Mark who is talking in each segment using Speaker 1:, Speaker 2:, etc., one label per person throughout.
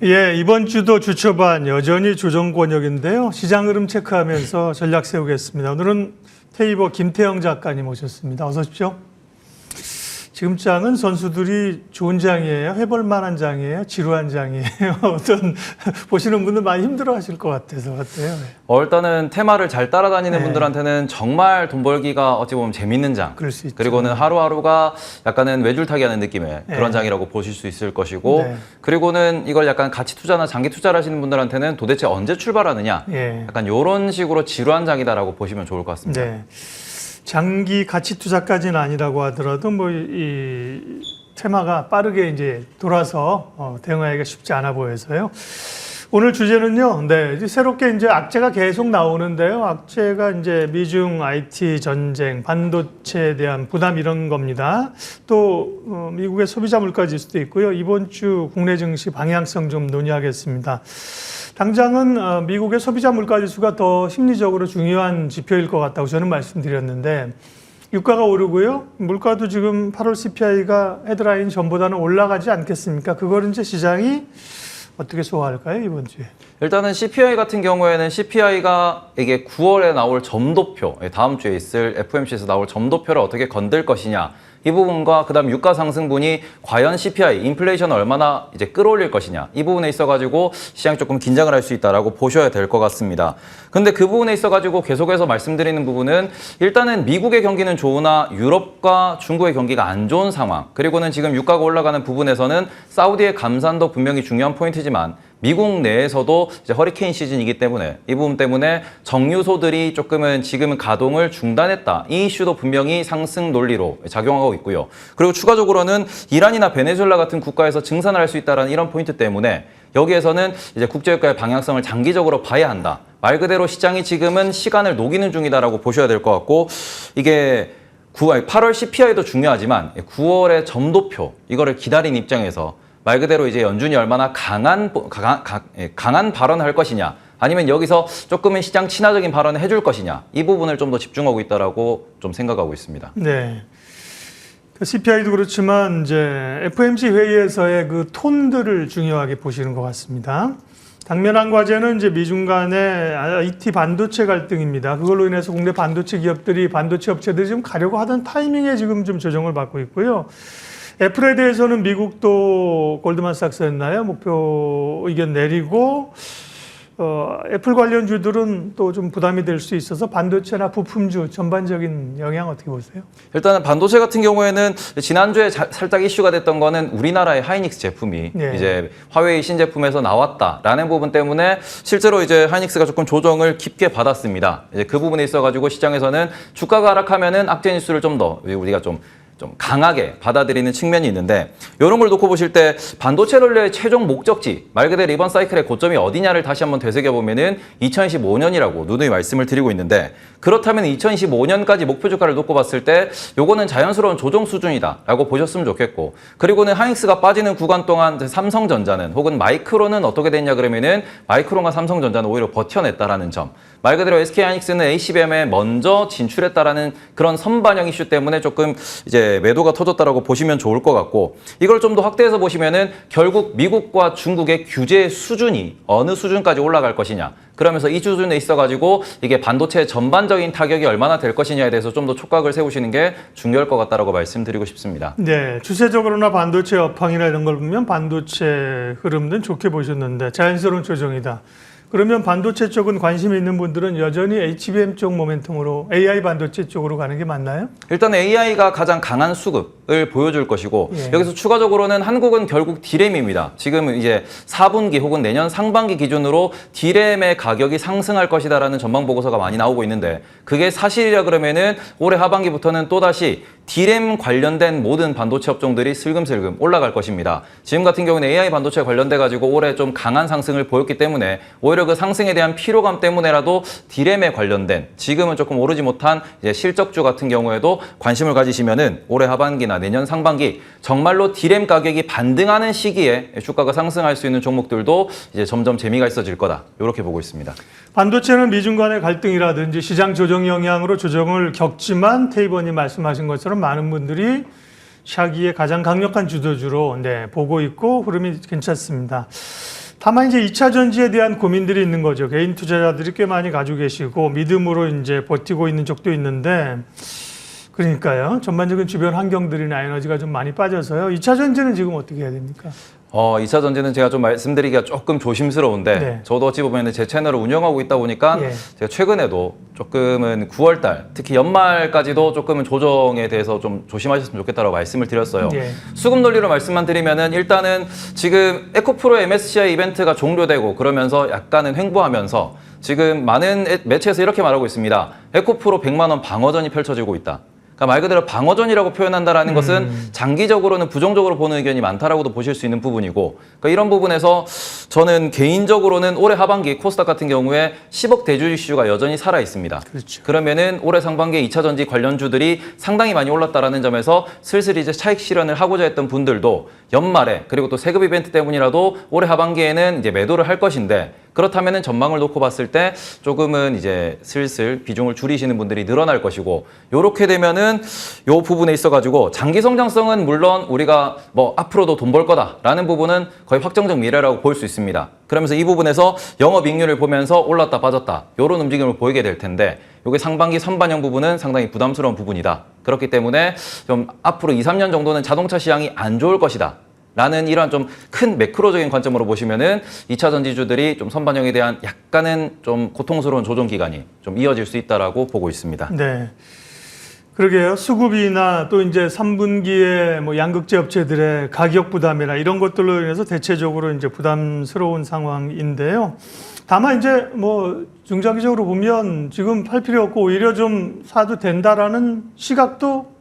Speaker 1: 예, 이번 주도 주초반 여전히 조정 권역인데요. 시장 흐름 체크하면서 전략 세우겠습니다. 오늘은 테이버 김태형 작가님 오셨습니다. 어서 오십시오. 지금 장은 선수들이 좋은 장이에요? 해볼 만한 장이에요? 지루한 장이에요? 어떤 보시는 분들 많이 힘들어하실 것 같아서 어때요?
Speaker 2: 일단은 테마를 잘 따라다니는 분들한테는 정말 돈 벌기가 어찌 보면 재밌는 장.
Speaker 1: 그럴 수 있죠.
Speaker 2: 그리고는 하루하루가 약간은 외줄타기 하는 느낌의 그런 장이라고 보실 수 있을 것이고 그리고는 이걸 약간 가치 투자나 장기 투자를 하시는 분들한테는 도대체 언제 출발하느냐. 약간 이런 식으로 지루한 장이다라고 보시면 좋을 것 같습니다.
Speaker 1: 네. 장기 가치 투자까지는 아니라고 하더라도 뭐 이 테마가 빠르게 이제 돌아서 대응하기가 쉽지 않아 보여서요. 오늘 주제는요. 네, 이제 새롭게 이제 악재가 계속 나오는데요. 악재가 이제 미중 IT 전쟁, 반도체에 대한 부담 이런 겁니다. 또 미국의 소비자 물가 지수도 있고요. 이번 주 국내 증시 방향성 좀 논의하겠습니다. 당장은 미국의 소비자 물가 지수가 더 심리적으로 중요한 지표일 것 같다고 저는 말씀드렸는데 유가가 오르고요. 물가도 지금 8월 CPI가 헤드라인 전보다는 올라가지 않겠습니까? 그걸 이제 시장이 어떻게 소화할까요, 이번 주에?
Speaker 2: 일단은 CPI 같은 경우에는 CPI가 이게 9월에 나올 점도표, 다음 주에 있을 FOMC에서 나올 점도표를 어떻게 건들 것이냐. 이 부분과 그다음 유가 상승분이 과연 CPI, 인플레이션을 얼마나 이제 끌어올릴 것이냐. 이 부분에 있어가지고 시장이 조금 긴장을 할 수 있다라고 보셔야 될 것 같습니다. 근데 그 부분에 있어가지고 계속해서 말씀드리는 부분은 일단은 미국의 경기는 좋으나 유럽과 중국의 경기가 안 좋은 상황. 그리고는 지금 유가가 올라가는 부분에서는 사우디의 감산도 분명히 중요한 포인트지만 미국 내에서도 이제 허리케인 시즌이기 때문에 이 부분 때문에 정유소들이 조금은 지금은 가동을 중단했다. 이 이슈도 분명히 상승 논리로 작용하고 있고요. 그리고 추가적으로는 이란이나 베네수엘라 같은 국가에서 증산을 할 수 있다는 이런 포인트 때문에 여기에서는 이제 국제유가의 방향성을 장기적으로 봐야 한다. 말 그대로 시장이 지금은 시간을 녹이는 중이다라고 보셔야 될 것 같고 이게 8월 CPI도 중요하지만 9월의 점도표 이거를 기다린 입장에서 말 그대로 이제 연준이 얼마나 강한 발언을 할 것이냐 아니면 여기서 조금은 시장 친화적인 발언을 해줄 것이냐 이 부분을 좀 더 집중하고 있다라고 좀 생각하고 있습니다.
Speaker 1: 네. CPI도 그렇지만 이제 FOMC 회의에서의 그 톤들을 중요하게 보시는 것 같습니다. 당면한 과제는 이제 미중 간의 IT 반도체 갈등입니다. 그걸로 인해서 국내 반도체 기업들이 반도체 업체들이 좀 가려고 하던 타이밍에 지금 좀 조정을 받고 있고요. 애플에 대해서는 미국도 골드만삭스였나요? 목표 의견 내리고 애플 관련주들은 또 좀 부담이 될 수 있어서 반도체나 부품주 전반적인 영향 어떻게 보세요?
Speaker 2: 일단은 반도체 같은 경우에는 지난주에 살짝 이슈가 됐던 거는 우리나라의 하이닉스 제품이 이제 화웨이 신제품에서 나왔다라는 부분 때문에 실제로 이제 하이닉스가 조금 조정을 깊게 받았습니다. 이제 그 부분에 있어가지고 시장에서는 주가가 하락하면은 악재 뉴스를 좀 더 우리가 좀 강하게 받아들이는 측면이 있는데 이런 걸 놓고 보실 때 반도체 롤러의 최종 목적지 말 그대로 이번 사이클의 고점이 어디냐를 다시 한번 되새겨보면은 2025년이라고 누누이 말씀을 드리고 있는데 그렇다면 2025년까지 목표 주가를 놓고 봤을 때 요거는 자연스러운 조정 수준이다라고 보셨으면 좋겠고 그리고는 하이닉스가 빠지는 구간 동안 삼성전자는 혹은 마이크론은 어떻게 됐냐 그러면은 마이크론과 삼성전자는 오히려 버텨냈다라는 점 말 그대로 SK하이닉스는 ACBM에 먼저 진출했다라는 그런 선반영 이슈 때문에 조금 이제 매도가 터졌다라고 보시면 좋을 것 같고 이걸 좀 더 확대해서 보시면은 결국 미국과 중국의 규제 수준이 어느 수준까지 올라갈 것이냐 그러면서 이 수준에 있어가지고 이게 반도체 전반적인 타격이 얼마나 될 것이냐에 대해서 좀 더 촉각을 세우시는 게 중요할 것 같다라고 말씀드리고 싶습니다.
Speaker 1: 네, 추세적으로나 반도체 업황이나 이런 걸 보면 반도체 흐름은 좋게 보셨는데 자연스러운 조정이다. 그러면 반도체 쪽은 관심이 있는 분들은 여전히 HBM 쪽 모멘텀으로 AI 반도체 쪽으로 가는 게 맞나요?
Speaker 2: 일단 AI가 가장 강한 수급을 보여줄 것이고 여기서 추가적으로는 한국은 결국 D램입니다. 지금 이제 4분기 혹은 내년 상반기 기준으로 D램의 가격이 상승할 것이다라는 전망 보고서가 많이 나오고 있는데 그게 사실이라 그러면은 올해 하반기부터는 또다시 D램 관련된 모든 반도체 업종들이 슬금슬금 올라갈 것입니다. 지금 같은 경우는 AI 반도체 관련돼 가지고 올해 좀 강한 상승을 보였기 때문에 오히려 그 상승에 대한 피로감 때문에라도 D램에 관련된 지금은 조금 오르지 못한 이제 실적주 같은 경우에도 관심을 가지시면은 올해 하반기나 내년 상반기 정말로 D램 가격이 반등하는 시기에 주가가 상승할 수 있는 종목들도 이제 점점 재미가 있어질 거다. 이렇게 보고 있습니다.
Speaker 1: 반도체는 미중 간의 갈등이라든지 시장 조정 영향으로 조정을 겪지만 테이버님 말씀하신 것처럼 많은 분들이 샤기의 가장 강력한 주도주로 보고 있고 흐름이 괜찮습니다. 다만 이제 2차 전지에 대한 고민들이 있는 거죠. 개인 투자자들이 꽤 많이 가지고 계시고 믿음으로 이제 버티고 있는 쪽도 있는데 그러니까요. 전반적인 주변 환경들이나 에너지가 좀 많이 빠져서요. 2차 전지는 지금 어떻게 해야 됩니까?
Speaker 2: 2차 전지는 제가 좀 말씀드리기가 조금 조심스러운데
Speaker 1: 네.
Speaker 2: 저도 어찌 보면 제 채널을 운영하고 있다 보니까
Speaker 1: 예.
Speaker 2: 제가 최근에도 조금은 9월 달 특히 연말까지도 조금은 조정에 대해서 좀 조심하셨으면 좋겠다고 말씀을 드렸어요.
Speaker 1: 예.
Speaker 2: 수급 논리로 말씀만 드리면은 일단은 지금 에코프로 MSCI 이벤트가 종료되고 그러면서 약간은 횡보하면서 지금 많은 매체에서 이렇게 말하고 있습니다. 에코프로 100만 원 방어전이 펼쳐지고 있다. 그러니까 말 그대로 방어전이라고 표현한다라는 것은 장기적으로는 부정적으로 보는 의견이 많다라고도 보실 수 있는 부분이고, 그러니까 이런 부분에서 저는 개인적으로는 올해 하반기 코스닥 같은 경우에 10억 대주 이슈가 여전히 살아 있습니다.
Speaker 1: 그렇죠.
Speaker 2: 그러면은 올해 상반기에 2차 전지 관련주들이 상당히 많이 올랐다라는 점에서 슬슬 이제 차익 실현을 하고자 했던 분들도 연말에 그리고 또 세급 이벤트 때문이라도 올해 하반기에는 이제 매도를 할 것인데, 그렇다면은 전망을 놓고 봤을 때 조금은 이제 슬슬 비중을 줄이시는 분들이 늘어날 것이고, 요렇게 되면은 요 부분에 있어가지고 장기 성장성은 물론 우리가 뭐 앞으로도 돈 벌 거다라는 부분은 거의 확정적 미래라고 볼 수 있습니다. 그러면서 이 부분에서 영업이익률을 보면서 올랐다 빠졌다 요런 움직임을 보이게 될 텐데, 요게 상반기 선반영 부분은 상당히 부담스러운 부분이다. 그렇기 때문에 좀 앞으로 2, 3년 정도는 자동차 시장이 안 좋을 것이다 라는 이러한 좀 큰 매크로적인 관점으로 보시면은 2차 전지주들이 좀 선반영에 대한 약간은 좀 고통스러운 조정 기간이 좀 이어질 수 있다라고 보고 있습니다.
Speaker 1: 네. 그러게요. 수급이나 또 이제 3분기에 뭐 양극재 업체들의 가격 부담이나 이런 것들로 인해서 대체적으로 이제 부담스러운 상황인데요. 다만 이제 뭐 중장기적으로 보면 지금 팔 필요 없고 오히려 좀 사도 된다라는 시각도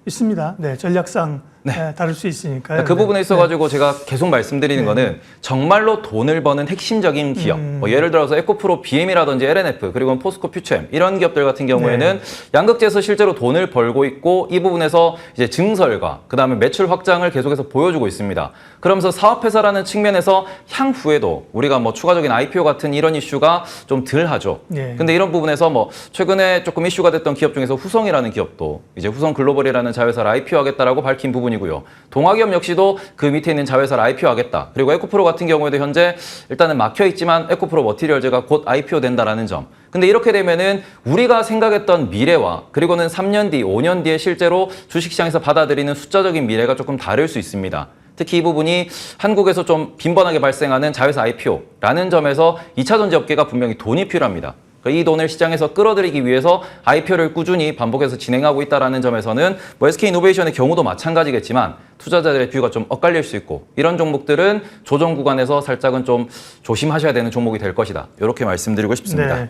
Speaker 1: 있습니다. 네, 전략상 네, 다를 수 있으니까요.
Speaker 2: 그 부분에
Speaker 1: 네.
Speaker 2: 있어가지고 제가 계속 말씀드리는 거는 정말로 돈을 버는 핵심적인 기업, 뭐 예를 들어서 에코프로 BM이라든지 LNF 그리고 포스코 퓨처엠 이런 기업들 같은 경우에는 양극재에서 실제로 돈을 벌고 있고, 이 부분에서 이제 증설과 그 다음에 매출 확장을 계속해서 보여주고 있습니다. 그러면서 사업회사라는 측면에서 향후에도 우리가 뭐 추가적인 IPO 같은 이런 이슈가 좀 덜 하죠. 근데 이런 부분에서 뭐 최근에 조금 이슈가 됐던 기업 중에서 후성이라는 기업도 이제 후성 글로벌이라는 자회사를 IPO 하겠다라고 밝힌 부분이고요. 동아기업 역시도 그 밑에 있는 자회사를 IPO 하겠다. 그리고 에코프로 같은 경우에도 현재 일단은 막혀 있지만 에코프로 머티리얼즈가 곧 IPO 된다라는 점. 근데 이렇게 되면은 우리가 생각했던 미래와 그리고는 3년 뒤, 5년 뒤에 실제로 주식시장에서 받아들이는 숫자적인 미래가 조금 다를 수 있습니다. 특히 이 부분이 한국에서 좀 빈번하게 발생하는 자회사 IPO라는 점에서 2차 전지 업계가 분명히 돈이 필요합니다. 이 돈을 시장에서 끌어들이기 위해서 IPO를 꾸준히 반복해서 진행하고 있다는 점에서는 뭐 SK이노베이션의 경우도 마찬가지겠지만 투자자들의 뷰가 좀 엇갈릴 수 있고, 이런 종목들은 조정 구간에서 살짝은 좀 조심하셔야 되는 종목이 될 것이다. 이렇게 말씀드리고 싶습니다.
Speaker 1: 네.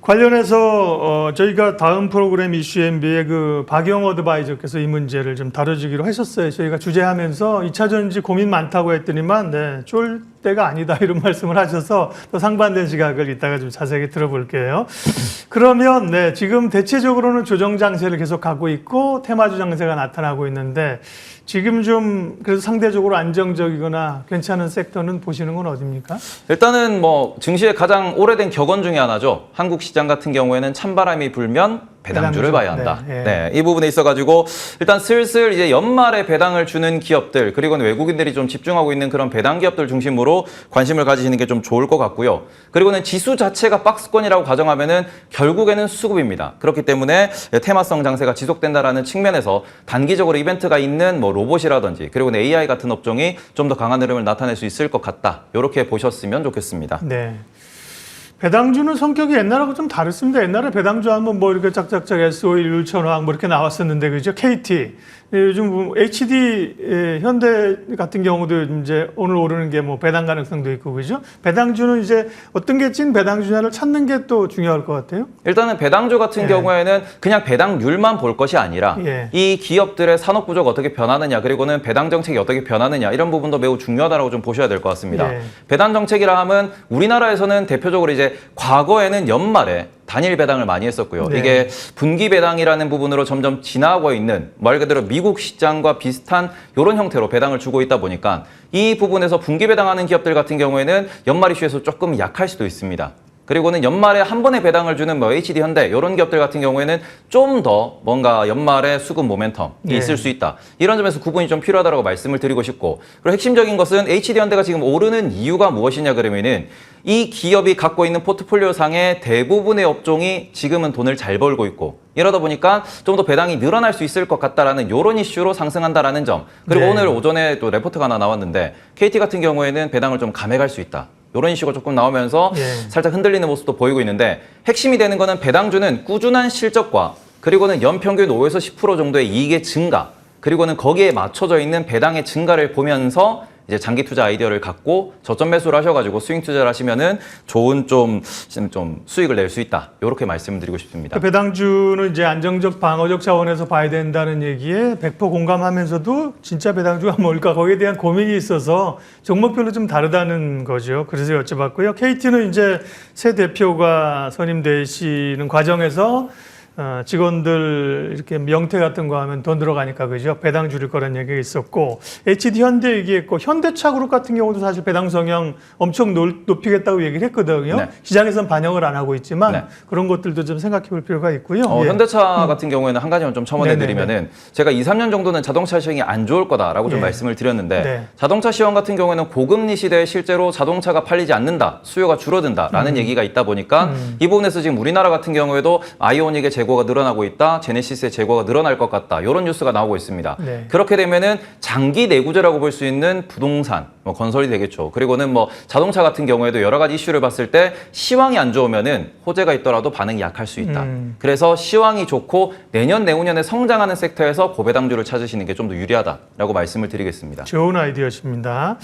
Speaker 1: 관련해서 저희가 다음 프로그램 이슈 MB의 그 박영 어드바이저께서 이 문제를 좀 다뤄주기로 하셨어요. 저희가 주제하면서 2차 전지 고민 많다고 했더니만 쫄 때가 아니다 이런 말씀을 하셔서 또 상반된 시각을 이따가 좀 자세하게 들어볼게요. 그러면 지금 대체적으로는 조정 장세를 계속 가고 있고 테마주 장세가 나타나고 있는데, 지금 좀 그래도 상대적으로 안정적이거나 괜찮은 섹터는 보시는 건 어디입니까?
Speaker 2: 일단은 뭐 증시의 가장 오래된 격언 중에 하나죠. 한국 시장 같은 경우에는 찬바람이 불면 배당주를 봐야 한다. 네, 이 부분에 있어가지고 일단 슬슬 이제 연말에 배당을 주는 기업들, 그리고는 외국인들이 좀 집중하고 있는 그런 배당 기업들 중심으로 관심을 가지시는 게 좀 좋을 것 같고요. 그리고는 지수 자체가 박스권이라고 가정하면은 결국에는 수급입니다. 그렇기 때문에 테마성 장세가 지속된다라는 측면에서 단기적으로 이벤트가 있는 뭐 로봇이라든지 그리고는 AI 같은 업종이 좀 더 강한 흐름을 나타낼 수 있을 것 같다. 이렇게 보셨으면 좋겠습니다.
Speaker 1: 네. 배당주는 성격이 옛날하고 좀 다릅니다. 옛날에 배당주 하면 뭐 이렇게 짝짝짝 SO일, 율천화학 뭐 이렇게 나왔었는데, 그죠? KT. 요즘 HD, 현대 같은 경우도 이제 오늘 오르는 게 뭐 배당 가능성도 있고, 그죠? 배당주는 이제 어떤 게 찐 배당주냐를 찾는 게 또 중요할 것 같아요.
Speaker 2: 일단은 배당주 같은 경우에는 그냥 배당률만 볼 것이 아니라 이 기업들의 산업 구조가 어떻게 변하느냐, 그리고는 배당 정책이 어떻게 변하느냐, 이런 부분도 매우 중요하다고 좀 보셔야 될 것 같습니다. 배당 정책이라 하면 우리나라에서는 대표적으로 이제 과거에는 연말에 단일 배당을 많이 했었고요. 이게 분기 배당이라는 부분으로 점점 진화하고 있는, 말 그대로 미국 시장과 비슷한 이런 형태로 배당을 주고 있다 보니까 이 부분에서 분기 배당하는 기업들 같은 경우에는 연말 이슈에서 조금 약할 수도 있습니다. 그리고는 연말에 한 번에 배당을 주는 뭐 HD 현대 이런 기업들 같은 경우에는 좀 더 뭔가 연말에 수급 모멘텀이
Speaker 1: 네.
Speaker 2: 있을 수 있다. 이런 점에서 구분이 좀 필요하다고 말씀을 드리고 싶고, 그리고 핵심적인 것은 HD 현대가 지금 오르는 이유가 무엇이냐 그러면은 이 기업이 갖고 있는 포트폴리오 상의 대부분의 업종이 지금은 돈을 잘 벌고 있고, 이러다 보니까 좀 더 배당이 늘어날 수 있을 것 같다라는 이런 이슈로 상승한다라는 점. 그리고
Speaker 1: 네.
Speaker 2: 오늘 오전에 또 레포트가 하나 나왔는데 KT 같은 경우에는 배당을 좀 감액할 수 있다. 이런 이슈가 조금 나오면서
Speaker 1: 예.
Speaker 2: 살짝 흔들리는 모습도 보이고 있는데, 핵심이 되는 거는 배당주는 꾸준한 실적과 그리고는 연평균 5에서 10% 정도의 이익의 증가, 그리고는 거기에 맞춰져 있는 배당의 증가를 보면서 이제 장기 투자 아이디어를 갖고 저점 매수를 하셔가지고 스윙 투자를 하시면은 좋은 좀 수익을 낼 수 있다. 이렇게 말씀을 드리고 싶습니다.
Speaker 1: 배당주는 이제 안정적 방어적 차원에서 봐야 된다는 얘기에 100% 공감하면서도 진짜 배당주가 뭘까 거기에 대한 고민이 있어서 종목별로 좀 다르다는 거죠. 그래서 여쭤봤고요. KT는 이제 새 대표가 선임되시는 과정에서 직원들 이렇게 명퇴 같은 거 하면 돈 들어가니까 그죠? 배당 줄일 거란 얘기가 있었고, HD 현대 얘기했고, 현대차 그룹 같은 경우도 사실 배당 성향 엄청 높이겠다고 얘기를 했거든요.
Speaker 2: 네.
Speaker 1: 시장에서는 반영을 안 하고 있지만
Speaker 2: 네.
Speaker 1: 그런 것들도 좀 생각해 볼 필요가 있고요. 예.
Speaker 2: 현대차 같은 경우에는 한 가지만 좀 첨언해드리면은 제가 2, 3년 정도는 자동차 시황이 안 좋을 거다라고 좀
Speaker 1: 예.
Speaker 2: 말씀을 드렸는데
Speaker 1: 네.
Speaker 2: 자동차 시황 같은 경우에는 고금리 시대에 실제로 자동차가 팔리지 않는다, 수요가 줄어든다라는 얘기가 있다 보니까 이 부분에서 지금 우리나라 같은 경우에도 아이오닉의 재고가 늘어나고 있다, 제네시스의 재고가 늘어날 것 같다, 이런 뉴스가 나오고 있습니다.
Speaker 1: 네.
Speaker 2: 그렇게 되면은 장기 내구재라고 볼 수 있는 부동산, 뭐 건설이 되겠죠. 그리고는 뭐 자동차 같은 경우에도 여러 가지 이슈를 봤을 때 시황이 안 좋으면은 호재가 있더라도 반응이 약할 수 있다. 그래서 시황이 좋고 내년 내후년에 성장하는 섹터에서 고배당주를 찾으시는 게 좀 더 유리하다라고 말씀을 드리겠습니다.
Speaker 1: 좋은 아이디어십니다.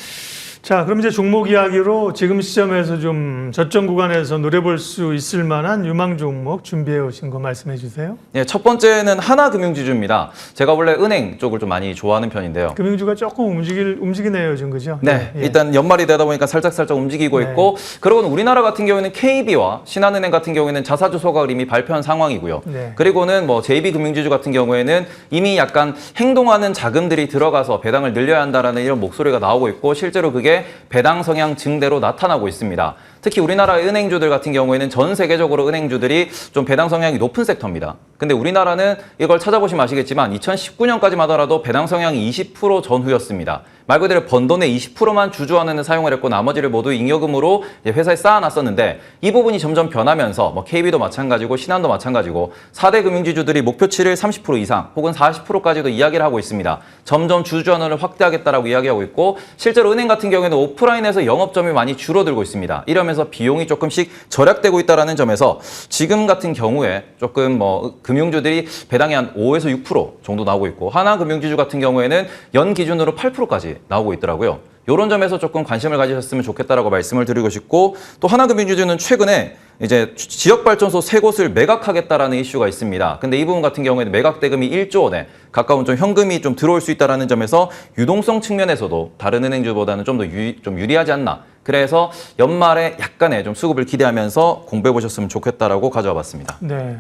Speaker 1: 자, 그럼 이제 종목 이야기로 지금 시점에서 좀 저점 구간에서 노려볼 수 있을 만한 유망 종목 준비해 오신 거 말씀해 주세요.
Speaker 2: 네, 첫 번째는 하나금융지주입니다. 제가 원래 은행 쪽을 좀 많이 좋아하는 편인데요.
Speaker 1: 금융주가 조금 움직이네요, 요즘 그죠?
Speaker 2: 네,
Speaker 1: 예.
Speaker 2: 일단 연말이 되다 보니까 살짝 움직이고
Speaker 1: 네.
Speaker 2: 있고, 그리고는 우리나라 같은 경우에는 KB와 신한은행 같은 경우에는 자사주 소각을 이미 발표한 상황이고요.
Speaker 1: 네.
Speaker 2: 그리고는 뭐 JB금융지주 같은 경우에는 이미 약간 행동하는 자금들이 들어가서 배당을 늘려야 한다라는 이런 목소리가 나오고 있고, 실제로 그게 배당 성향 증대로 나타나고 있습니다. 특히 우리나라 은행주들 같은 경우에는 전 세계적으로 은행주들이 좀 배당 성향이 높은 섹터입니다. 근데 우리나라는 이걸 찾아보시면 아시겠지만 2019년까지만 하더라도 배당 성향이 20% 전후였습니다. 말 그대로 번 돈의 20%만 주주환원에 사용을 했고 나머지를 모두 잉여금으로 회사에 쌓아놨었는데, 이 부분이 점점 변하면서 뭐 KB도 마찬가지고 신한도 마찬가지고 4대 금융지주들이 목표치를 30% 이상 혹은 40%까지도 이야기를 하고 있습니다. 점점 주주환원을 확대하겠다라고 이야기하고 있고, 실제로 은행 같은 경우에는 오프라인에서 영업점이 많이 줄어들고 있습니다. 이러면서 비용이 조금씩 절약되고 있다는 점에서 지금 같은 경우에 조금 뭐 금융주들이 배당이 한 5에서 6% 정도 나오고 있고, 하나금융지주 같은 경우에는 연 기준으로 8%까지 나오고 있더라고요. 이런 점에서 조금 관심을 가지셨으면 좋겠다라고 말씀을 드리고 싶고, 또 하나금융지주는 최근에 이제 지역발전소 3곳을 매각하겠다라는 이슈가 있습니다. 근데 이 부분 같은 경우에는 매각 대금이 1조 원에 가까운 좀 현금이 좀 들어올 수 있다는 점에서 유동성 측면에서도 다른 은행주보다는 좀 더 유리하지 않나. 그래서 연말에 약간의 좀 수급을 기대하면서 공부해 보셨으면 좋겠다라고 가져와 봤습니다.
Speaker 1: 네.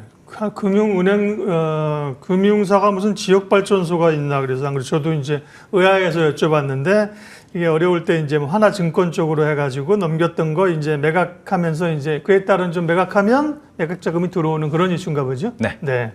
Speaker 1: 금융사가 무슨 지역발전소가 있나 그래서 안 그래도 저도 이제 의아해서 여쭤봤는데, 이게 어려울 때 이제 뭐 하나증권 쪽으로 해가지고 넘겼던 거 이제 매각하면서 이제 그에 따른 좀 매각하면 매각 자금이 들어오는 그런 이슈인가 보죠?
Speaker 2: 네.
Speaker 1: 네.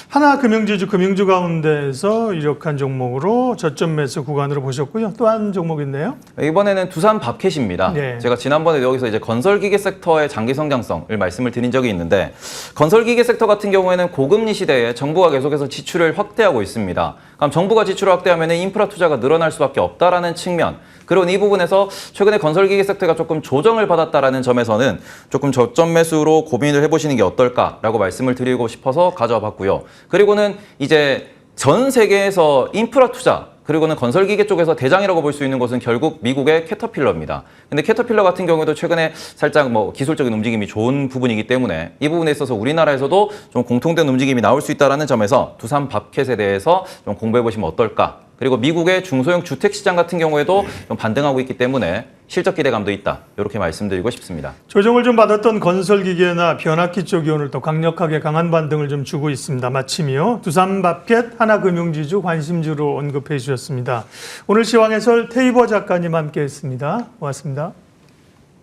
Speaker 1: 하나금융지주 금융주 가운데서 유력한 종목으로 저점 매수 구간으로 보셨고요. 또 한 종목 있네요.
Speaker 2: 이번에는 두산 밥캣입니다.
Speaker 1: 네.
Speaker 2: 제가 지난번에 여기서 이제 건설기계 섹터의 장기 성장성을 말씀을 드린 적이 있는데, 건설기계 섹터 같은 경우에는 고금리 시대에 정부가 계속해서 지출을 확대하고 있습니다. 그럼 정부가 지출을 확대하면 인프라 투자가 늘어날 수밖에 없다라는 측면, 그리고 이 부분에서 최근에 건설기계 섹터가 조금 조정을 받았다라는 점에서는 조금 저점 매수로 고민을 해보시는 게 어떨까라고 말씀을 드리고 싶어서 가져와 봤고요. 그리고는 이제 전 세계에서 인프라 투자, 그리고는 건설기계 쪽에서 대장이라고 볼 수 있는 곳은 결국 미국의 캐터필러입니다. 근데 캐터필러 같은 경우에도 최근에 살짝 뭐 기술적인 움직임이 좋은 부분이기 때문에 이 부분에 있어서 우리나라에서도 좀 공통된 움직임이 나올 수 있다는 점에서 두산 밥캣에 대해서 좀 공부해 보시면 어떨까. 그리고 미국의 중소형 주택시장 같은 경우에도 좀 반등하고 있기 때문에 실적 기대감도 있다. 이렇게 말씀드리고 싶습니다.
Speaker 1: 조정을 좀 받았던 건설기계나 변압기 쪽이 오늘 또 강력하게 강한 반등을 좀 주고 있습니다. 마침이요. 두산밥켓 하나금융지주 관심주로 언급해 주셨습니다. 오늘 시황해설 테이버 작가님 함께했습니다. 고맙습니다.